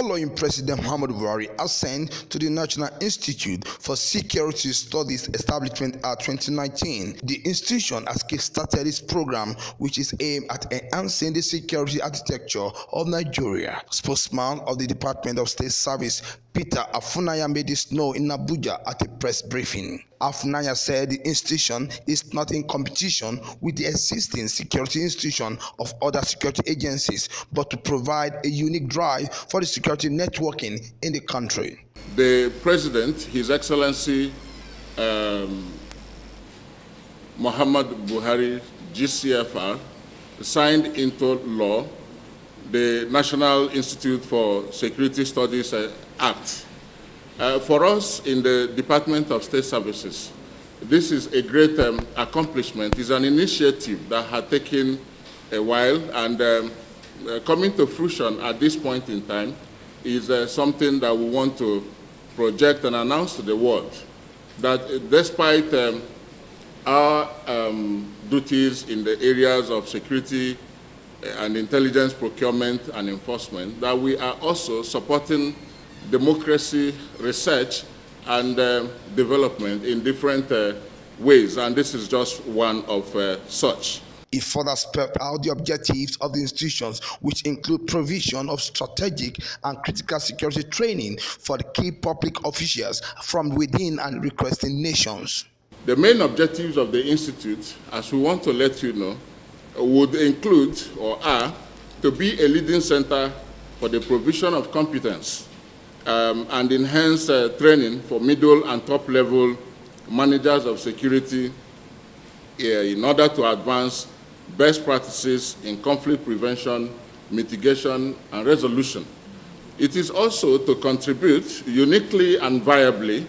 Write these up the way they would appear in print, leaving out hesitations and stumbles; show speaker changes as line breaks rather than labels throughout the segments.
following President Muhammadu Buhari ascent to the National Institute for Security Studies establishment at 2019. The institution has kick-started its program, which is aimed at enhancing the security architecture of Nigeria. Spokesman of the Department of State Service, Peter Afunaya, made this known in Abuja at a press briefing. Afunaya said the institution is not in competition with the existing security institution of other security agencies, but to provide a unique drive for the security networking in the country.
The President, His Excellency Muhammad Buhari, GCFR, signed into law the National Institute for Security Studies Act. For us in the Department of State Services, this is a great accomplishment. It's an initiative that had taken a while, and coming to fruition at this point in time is something that we want to project and announce to the world, that despite our duties in the areas of security and intelligence procurement and enforcement, that we are also supporting democracy research and development in different ways, and this is just one of such.
It further spelled out the objectives of the institutions, which include provision of strategic and critical security training for the key public officials from within and requesting nations.
The main objectives of the institute, as we want to let you know, would include or are to be a leading center for the provision of competence and enhance training for middle and top level managers of security in order to advance best practices in conflict prevention, mitigation, and resolution. It is also to contribute uniquely and viably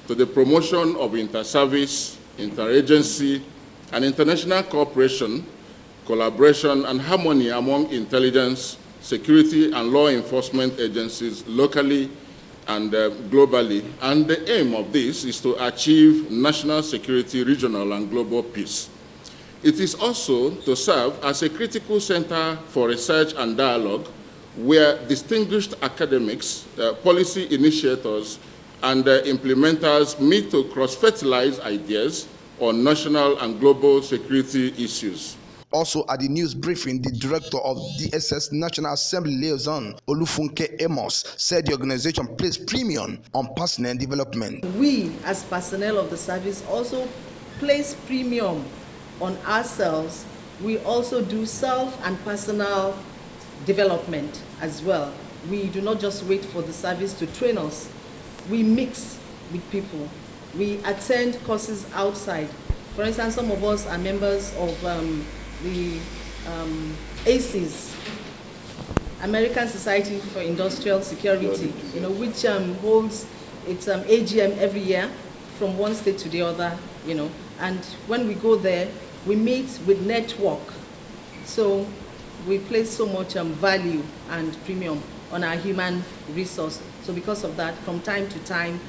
to the promotion of inter-service, interagency, and international cooperation, collaboration, and harmony among intelligence, security, and law enforcement agencies locally and globally. And the aim of this is to achieve national security, regional, and global peace. It is also to serve as a critical center for research and dialogue where distinguished academics, policy initiators, and implementers meet to cross-fertilize ideas on national and global security issues.
Also at the news briefing, the director of DSS National Assembly Liaison, Olufunke Amos, said the organization placed premium on personnel development.
We, as personnel of the service, also place premium on ourselves. We also do self and personal development as well. We do not just wait for the service to train us. We mix with people. We attend courses outside. For instance, some of us are members of the ACES, American Society for Industrial Security, which holds its AGM every year from one state to the other, and when we go there, we meet with network. So we place so much value and premium on our human resource. So because of that, from time to time,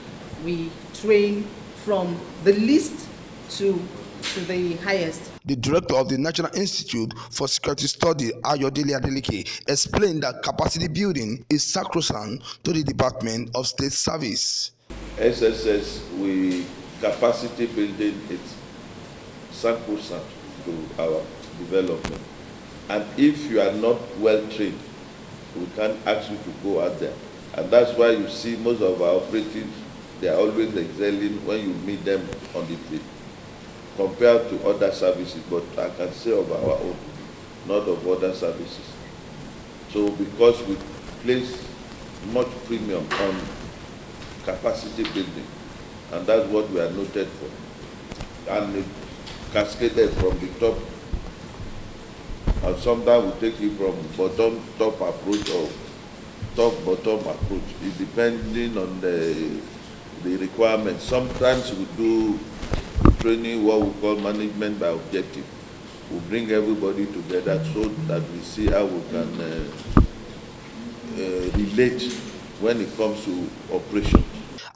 we train from the least to the highest.
The director of the National Institute for Security Studies, Ayodele Adeleke, explained that capacity building is sacrosanct to the Department of State Service.
SSS, capacity building is sacrosanct to our development. And if you are not well trained, we can't ask you to go out there. And that's why you see most of our operatives, they are always excelling when you meet them on the field, compared to other services, but I can say of our own, not of other services. So because we place much premium on capacity building, and that's what we are noted for, and cascaded from the top, and sometimes we take it from bottom-top approach or top-bottom approach, it depending on the requirements. Sometimes we do training, what we call management by objective. We bring everybody together so that we see how we can relate when it comes to operations.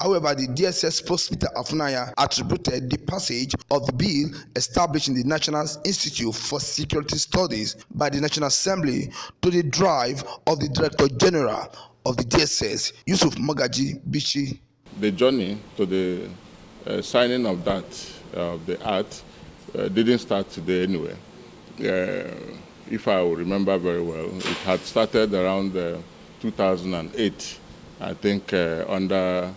However, the DSS spokesman Peter Afunaya attributed the passage of the bill establishing the National Institute for Security Studies by the National Assembly to the drive of the Director General of the DSS, Yusuf Magaji Bichi.
The journey to the signing of that, the act, didn't start today anyway. If I remember very well, it had started around 2008, I think, under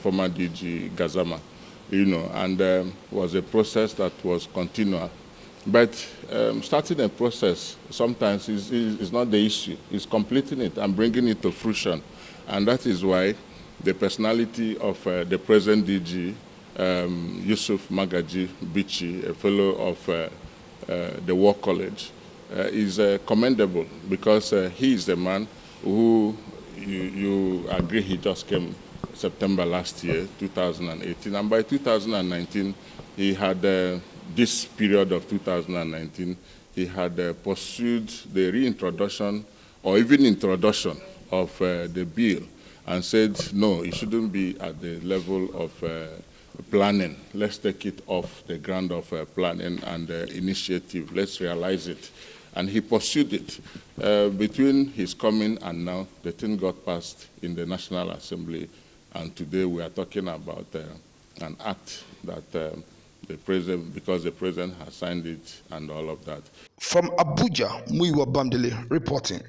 former DG Gazama, and was a process that was continual. But starting a process sometimes is not the issue. It's completing it and bringing it to fruition. And that is why the personality of the present DG, Yusuf Magaji Bichi, a fellow of the War College, is commendable, because he is the man who, you agree, he just came September last year, 2018, and by 2019, he had this period of 2019, he had pursued the reintroduction or even introduction of the bill and said, no, it shouldn't be at the level of planning. Let's take it off the ground of planning and initiative. Let's realize it. And he pursued it. Between his coming and now, the thing got passed in the National Assembly, and today we are talking about an act that the president, because the president has signed it and all of that.
From Abuja, Muiwa Bamdele reporting.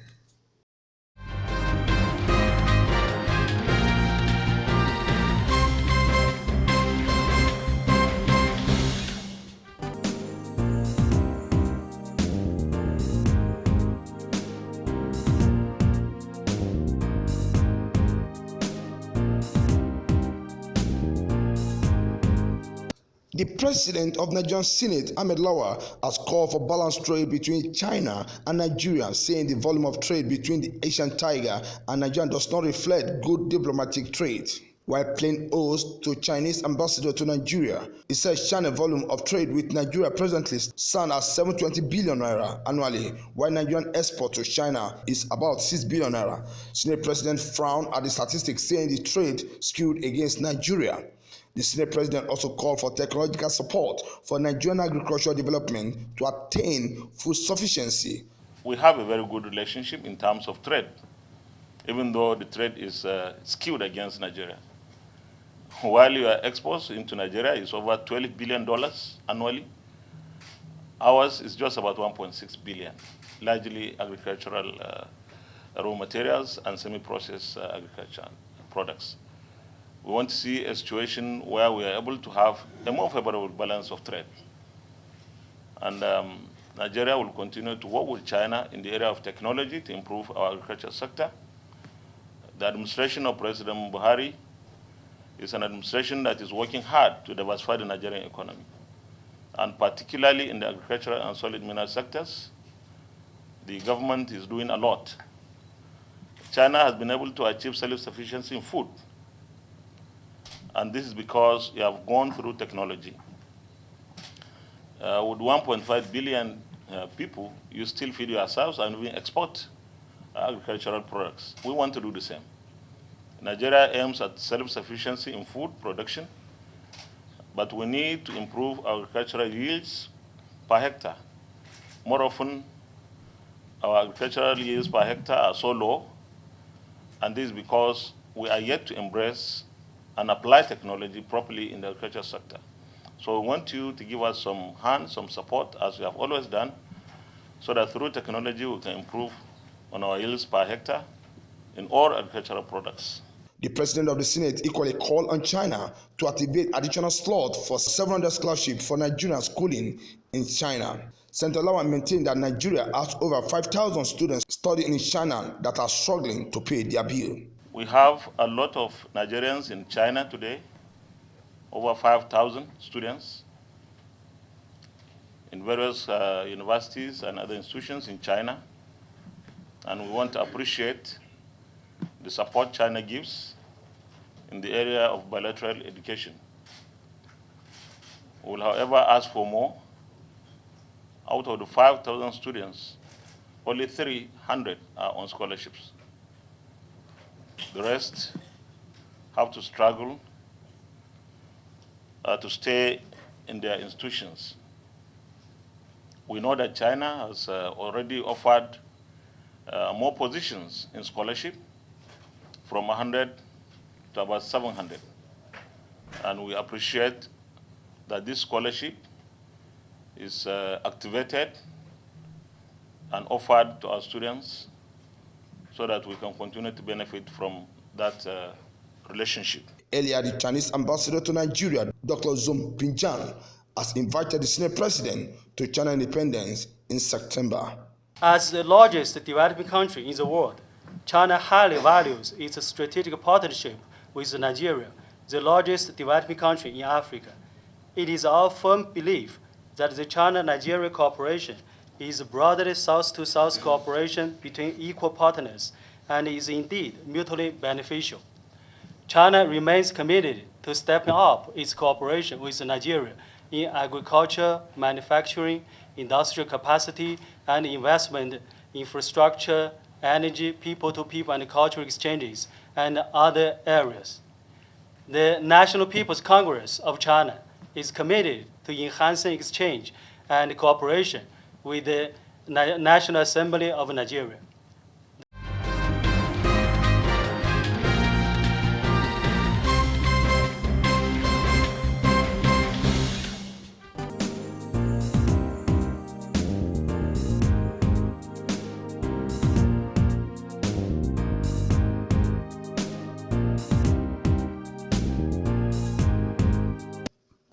The president of Nigerian Senate, Ahmed Lawal, has called for balanced trade between China and Nigeria, saying the volume of trade between the Asian tiger and Nigeria does not reflect good diplomatic trade. While playing host to Chinese ambassador to Nigeria, he says China's volume of trade with Nigeria presently stands at 720 billion naira annually, while Nigerian export to China is about 6 billion naira. Senate president frowned at the statistics, saying the trade skewed against Nigeria. The Senate president also called for technological support for Nigerian agricultural development to attain food sufficiency.
We have a very good relationship in terms of trade, even though the trade is skewed against Nigeria. While your exports into Nigeria is over $12 billion annually, ours is just about 1.6 billion, largely agricultural raw materials and semi-processed agricultural products. We want to see a situation where we are able to have a more favorable balance of trade. And Nigeria will continue to work with China in the area of technology to improve our agriculture sector. The administration of President Buhari is an administration that is working hard to diversify the Nigerian economy, and particularly in the agricultural and solid mineral sectors. The government is doing a lot. China has been able to achieve self-sufficiency in food, and this is because we have gone through technology. With 1.5 billion people, you still feed yourselves and we export agricultural products. We want to do the same. Nigeria aims at self-sufficiency in food production, but we need to improve agricultural yields per hectare. More often, our agricultural yields per hectare are so low, and this is because we are yet to embrace and apply technology properly in the agriculture sector. So we want you to give us some hand, some support, as we have always done, so that through technology we can improve on our yields per hectare in all agricultural products.
The president of the Senate equally called on China to activate additional slots for 700 scholarships for Nigerian schooling in China. Senator Lawal maintained that Nigeria has over 5,000 students studying in China that are struggling to pay their bill.
We have a lot of Nigerians in China today, over 5,000 students in various universities and other institutions in China. And we want to appreciate the support China gives in the area of bilateral education. We will, however, ask for more. Out of the 5,000 students, only 300 are on scholarships. The rest have to struggle to stay in their institutions. We know that China has already offered more positions in scholarship, from 100 to about 700. And we appreciate that this scholarship is activated and offered to our students so that we can continue to benefit from that relationship.
Earlier, the Chinese ambassador to Nigeria, Dr. Zhong Pinjan, has invited the Senate president to China independence in September.
As the largest developing country in the world, China highly values its strategic partnership with Nigeria, the largest developing country in Africa. It is our firm belief that the China-Nigeria cooperation is broadly South-to-South cooperation between equal partners and is indeed mutually beneficial. China remains committed to stepping up its cooperation with Nigeria in agriculture, manufacturing, industrial capacity, and investment, infrastructure, energy, people-to-people and cultural exchanges, and other areas. The National People's Congress of China is committed to enhancing exchange and cooperation with the National Assembly of Nigeria.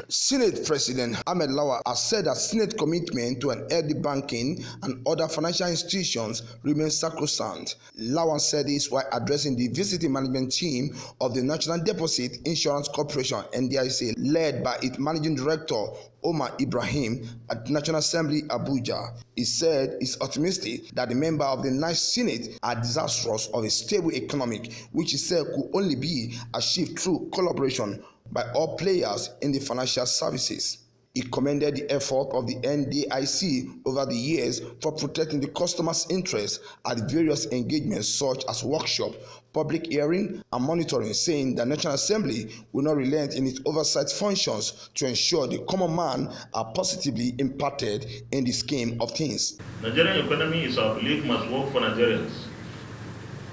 Senate President Ahmed Lawan has said that Senate commitment to an healthy banking and other financial institutions remains sacrosanct. Lawan said this while addressing the visiting management team of the National Deposit Insurance Corporation (NDIC), led by its managing director Omar Ibrahim at the National Assembly, Abuja. He said he's optimistic that the member of the National Senate are desirous of a stable economy, which he said could only be achieved through collaboration by all players in the financial services. He commended the effort of the NDIC over the years for protecting the customers' interests at various engagements such as workshop, public hearing, and monitoring, saying the National Assembly will not relent in its oversight functions to ensure the common man are positively impacted in the scheme of things.
Nigerian economy is our belief must work for Nigerians,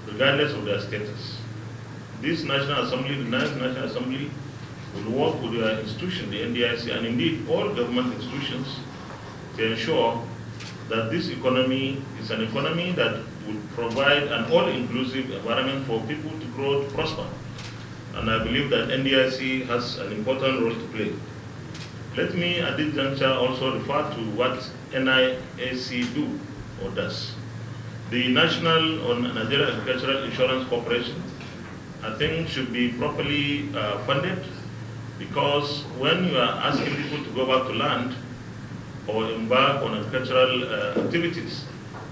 regardless of their status. This National Assembly, the National Assembly, will work with the institution, the NDIC, and indeed all government institutions to ensure that this economy is an economy that will provide an all-inclusive environment for people to grow, to prosper. And I believe that NDIC has an important role to play. Let me at this juncture also refer to what NIAC do or does. The National or Nigeria Agricultural Insurance Corporation, I think, should be properly funded, because when you are asking people to go back to land or embark on agricultural activities,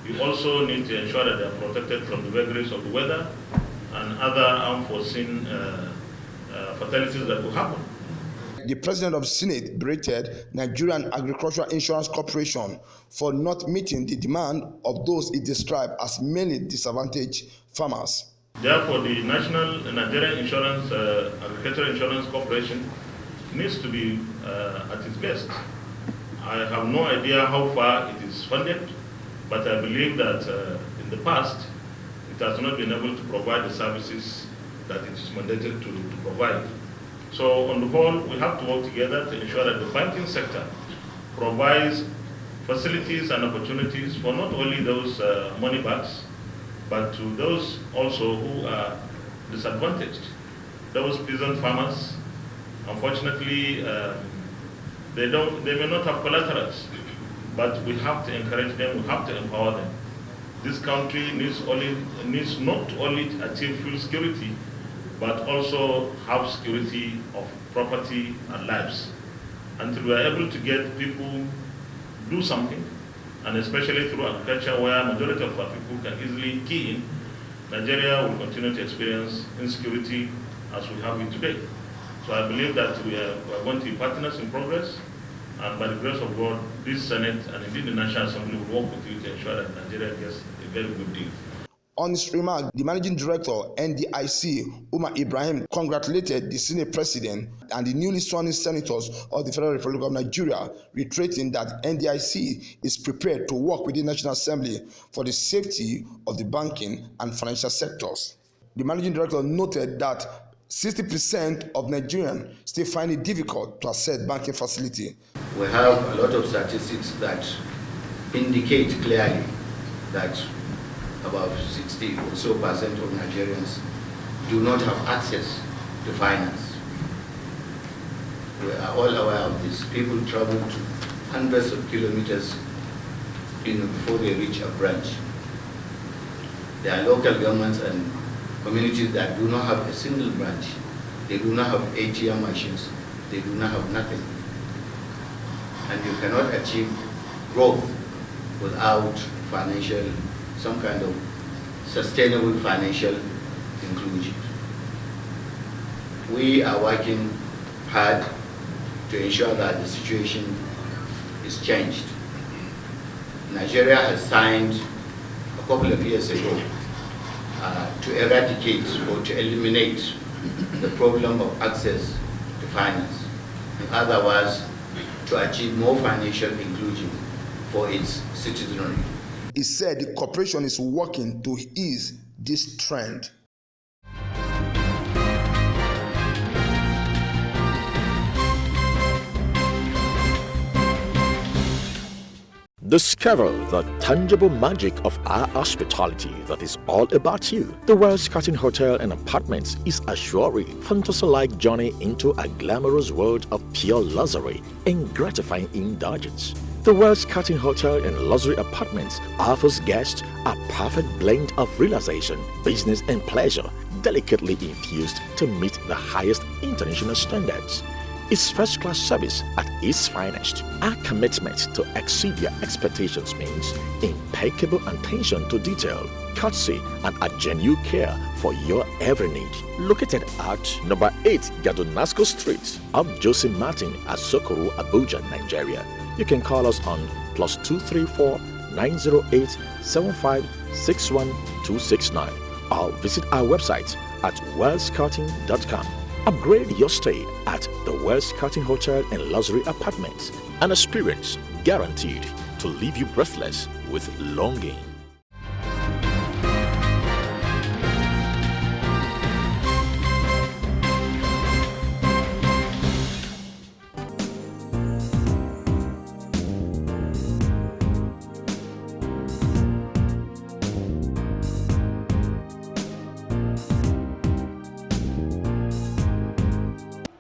you also need to ensure that they are protected from the vagaries of the weather and other unforeseen fatalities that will happen.
The president of the Senate berated Nigerian Agricultural Insurance Corporation for not meeting the demand of those it described as mainly disadvantaged farmers.
Therefore, the National Nigerian Agricultural Insurance Corporation needs to be at its best. I have no idea how far it is funded, but I believe that in the past, it has not been able to provide the services that it is mandated to provide. So on the whole, we have to work together to ensure that the banking sector provides facilities and opportunities for not only those money bags, but to those also who are disadvantaged. Those peasant farmers, unfortunately, they may not have collaterals, but we have to encourage them, we have to empower them. This country needs not only to achieve full security, but also have security of property and lives. Until we are able to get people do something, and especially through agriculture, where majority of our people can easily key in, Nigeria will continue to experience insecurity as we have it today. So I believe that we are going to be partners in progress, and by the grace of God, this Senate and indeed the National Assembly will work with you to ensure that Nigeria gets a very good deal.
On his remark, the managing director, NDIC, Omar Ibrahim, congratulated the Senate president and the newly sworn-in senators of the Federal Republic of Nigeria, reiterating that NDIC is prepared to work with the National Assembly for the safety of the banking and financial sectors. The managing director noted that 60% of Nigerians still find it difficult to access banking facility.
We have a lot of statistics that indicate clearly that about 60 or so percent of Nigerians do not have access to finance. We are all aware of this. People travel to hundreds of kilometers before they reach a branch. There are local governments and communities that do not have a single branch. They do not have ATM machines. They do not have nothing. And you cannot achieve growth without some kind of sustainable financial inclusion. We are working hard to ensure that the situation is changed. Nigeria has signed a couple of years ago to eradicate or to eliminate the problem of access to finance. In other words, to achieve more financial inclusion for its citizenry.
He said the corporation is working to ease this trend.
Discover the tangible magic of our hospitality that is all about you. The Wells Curtain Hotel and Apartments is a surely fantasy-like journey into a glamorous world of pure luxury and gratifying indulgence. The Wells Curtain Hotel and Luxury Apartments offers guests a perfect blend of relaxation, business and pleasure, delicately infused to meet the highest international standards. It's first-class service at its finest. Our commitment to exceed your expectations means impeccable attention to detail, courtesy, and a genuine care for your every need. Located at number 8 Gadonasco Street, off Jose Martin at Socorro, Abuja, Nigeria. You can call us on +234 908 7561 269 or visit our website at wellscurtain.com. Upgrade your stay at the Wells Curtain Hotel and Luxury Apartments, an experience guaranteed to leave you breathless with longing.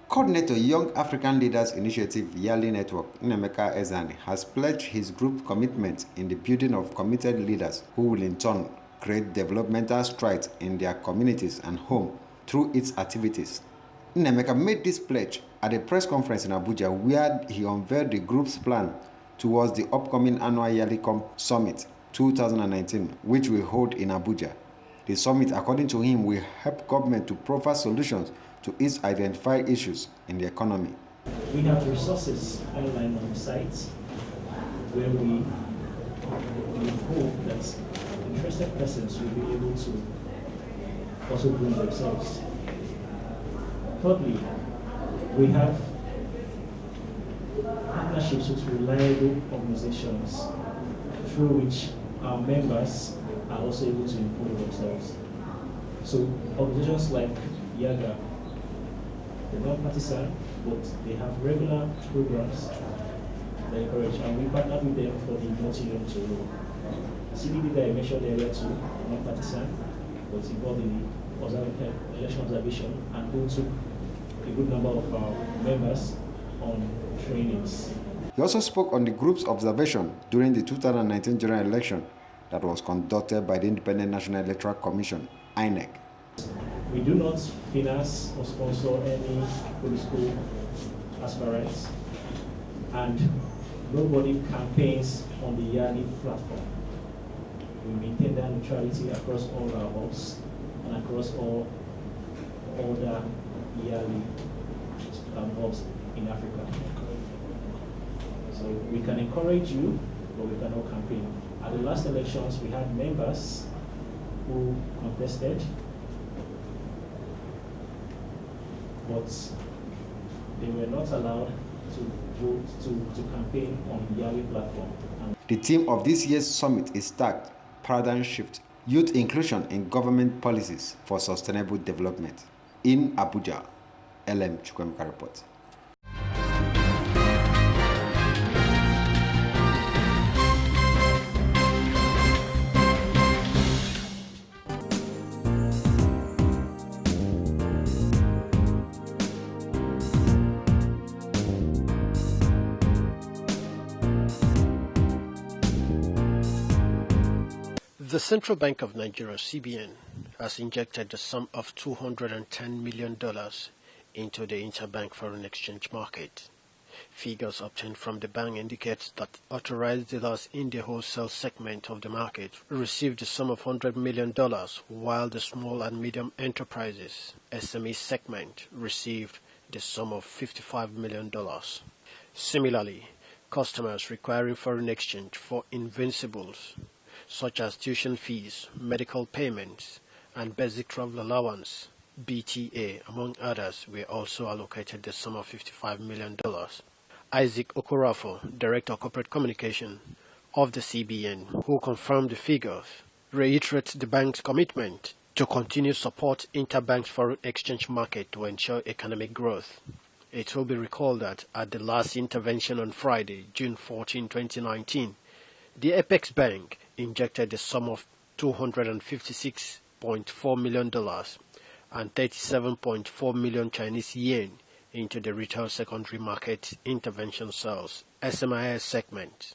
Coordinator Young African Leaders Initiative Yearly Network, Nnemeka Ezani, has pledged his group commitment in the building of committed leaders who will in turn create developmental strides in their communities and home through its activities. Nnemeka made this pledge at a press conference in Abuja where he unveiled the group's plan towards the upcoming annual Yearly Summit 2019, which will hold in Abuja. The summit, according to him, will help government to provide solutions to its identified issues in the economy.
We have resources online on the site where we hope that interested persons will be able to also groom themselves. Thirdly, we have partnerships with reliable organizations through which our members are also able to improve themselves. So organizations like YAGA, they're not partisan, but they have regular programs that encourage, and we partner with them for the multi-young to rule. CDB that I mentioned earlier too, not partisan, but involved in the election observation, and who took a good number of our members on trainings.
He also spoke on the group's observation during the 2019 general election that was conducted by the Independent National Electoral Commission, INEC.
We do not finance or sponsor any political aspirants, and nobody campaigns on the Yearly platform. We maintain that neutrality across all our hubs and across all other Yearly hubs in Africa. So we can encourage you, but we cannot campaign. At the last elections, we had members who contested, but they were not allowed to vote to campaign on the Yahweh platform.
The theme of this year's summit is tagged Paradigm Shift Youth inclusion in government policies for sustainable development. In Abuja, LM Chukwemeka report.
The Central Bank of Nigeria, CBN, has injected the sum of $210 million into the interbank foreign exchange market. Figures obtained from the bank indicate that authorized dealers in the wholesale segment of the market received the sum of $100 million, while the small and medium enterprises SME segment received the sum of $55 million. Similarly, customers requiring foreign exchange for invincibles such as tuition fees, medical payments, and basic travel allowance, BTA, among others, were also allocated the sum of $55 million. Isaac Okorafo, Director of Corporate Communication of the CBN, who confirmed the figures, reiterates the bank's commitment to continue support interbank foreign exchange market to ensure economic growth. It will be recalled that at the last intervention on Friday, June 14, 2019, the Apex Bank injected the sum of $256.4 million and 37.4 million Chinese yen into the retail secondary market intervention sales (SMIS) segment.